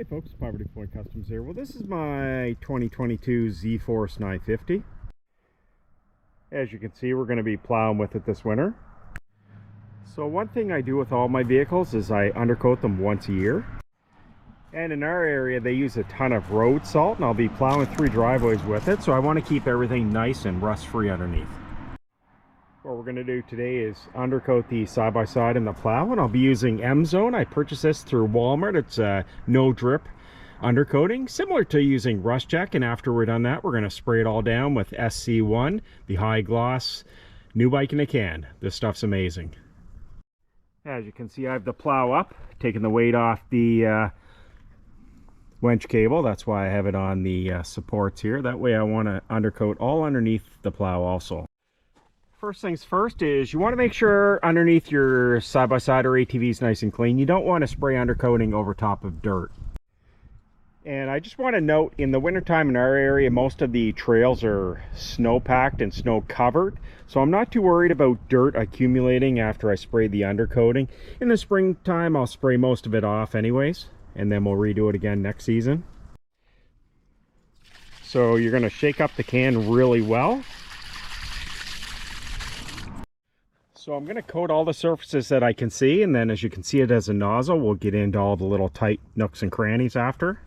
Hey folks, Poverty Point Customs here. Well, this is my 2022 zforce 950. As you can see, we're going to be plowing with it this winter. So one thing I do with all my vehicles is I undercoat them once a year. And in our area, they use a ton of road salt, and I'll be plowing 3 driveways with it. So I want to keep everything nice and rust-free underneath. What we're going to do today is undercoat the side-by-side and the plow, and I'll be using M-Zone. I purchased this through Walmart. It's a no drip undercoating, similar to using Rust Check, and after we're done that, we're going to spray it all down with SC1, the high gloss new bike in a can. This stuff's amazing. As you can see, I have the plow up, taking the weight off the winch cable. That's why I have it on the supports here. That way I want to undercoat all underneath the plow also. First things first is you want to make sure underneath your side-by-side or ATV is nice and clean. You don't want to spray undercoating over top of dirt. And I just want to note, in the wintertime in our area, most of the trails are snow-packed and snow-covered. So I'm not too worried about dirt accumulating after I spray the undercoating. In the springtime, I'll spray most of it off anyways, and then we'll redo it again next season. So you're going to shake up the can really well. So I'm going to coat all the surfaces that I can see, and then as you can see it as a nozzle, we'll get into all the little tight nooks and crannies after.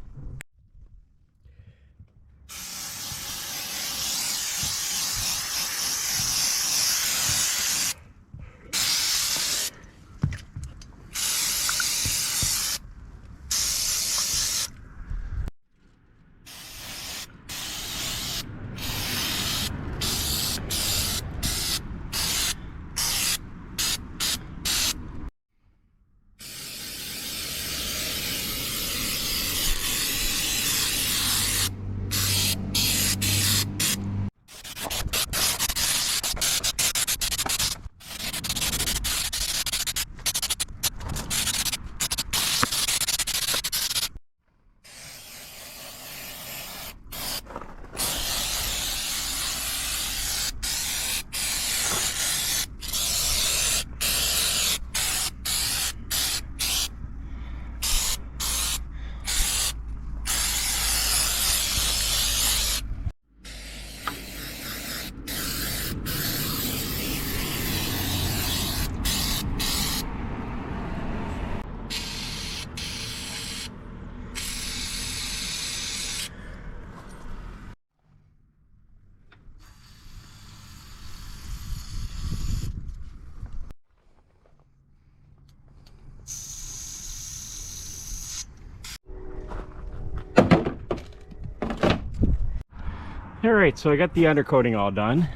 Alright, so I got the undercoating all done.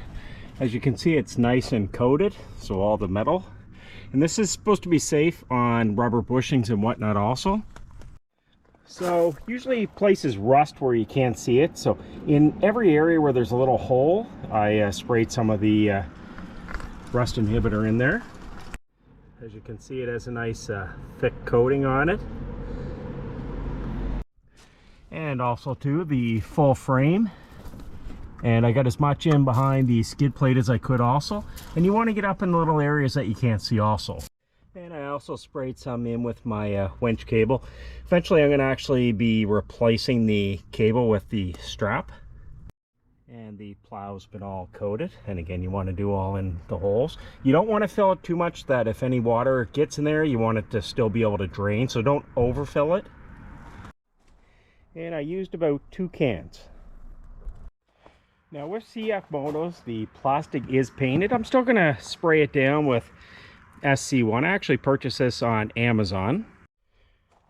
As you can see, it's nice and coated, so all the metal. And this is supposed to be safe on rubber bushings and whatnot also. So usually places rust where you can't see it. So in every area where there's a little hole, I sprayed some of the rust inhibitor in there. As you can see, it has a nice thick coating on it. And also too, the full frame. And I got as much in behind the skid plate as I could also. And you want to get up in the little areas that you can't see also. And I also sprayed some in with my winch cable. Eventually I'm going to actually be replacing the cable with the strap. And the plow's been all coated. And again, you want to do all in the holes. You don't want to fill it too much that if any water gets in there, you want it to still be able to drain. So don't overfill it. And I used about 2 cans. Now with cfmotos, the plastic is painted. I'm still going to spray it down with SC1. I actually purchased this on Amazon.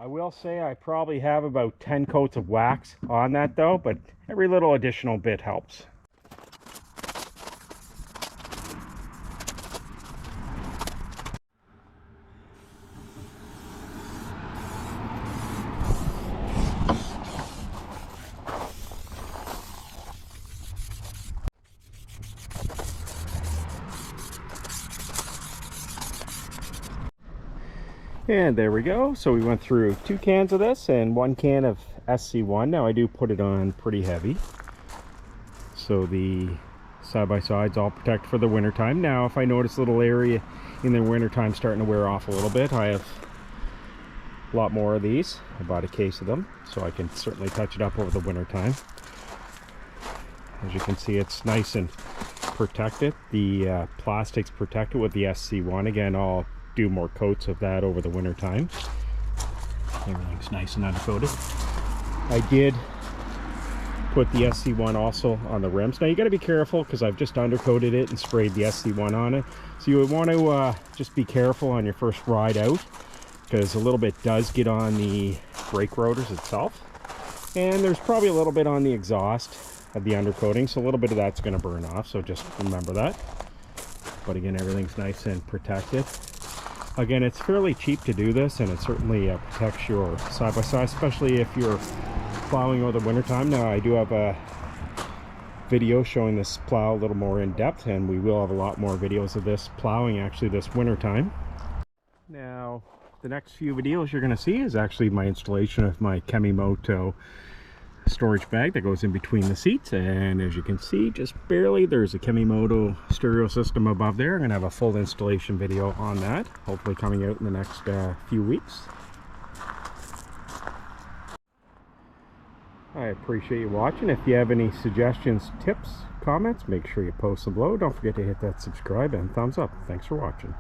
I will say I probably have about 10 coats of wax on that though, but every little additional bit helps. And there we go. So we went through 2 cans of this and 1 can of SC1. Now I do put it on pretty heavy, so the side-by-sides all protect for the winter time. Now if I notice a little area in the winter time starting to wear off a little bit, I have a lot more of these. I bought a case of them so I can certainly touch it up over the winter time. As you can see, it's nice and protected. The plastic's protected with the SC1. Again, I'll do more coats of that over the winter time. Everything's nice and undercoated. I did put the SC1 also on the rims. Now you got to be careful because I've just undercoated it and sprayed the SC1 on it. So you would want to just be careful on your first ride out, because a little bit does get on the brake rotors itself. And there's probably a little bit on the exhaust of the undercoating, so a little bit of that's going to burn off, so just remember that. But again, everything's nice and protected. Again, it's fairly cheap to do this, and it certainly protects your side-by-side, especially if you're plowing over the winter time. Now I do have a video showing this plow a little more in depth, and we will have a lot more videos of this plowing actually this winter time. Now the next few videos you're going to see is actually my installation of my cfmoto storage bag that goes in between the seats, and as you can see, just barely, there's a cfmoto stereo system above there. I'm going to have a full installation video on that, hopefully coming out in the next few weeks. I appreciate you watching. If you have any suggestions, tips, comments, make sure you post them below. Don't forget to hit that subscribe and thumbs up. Thanks for watching.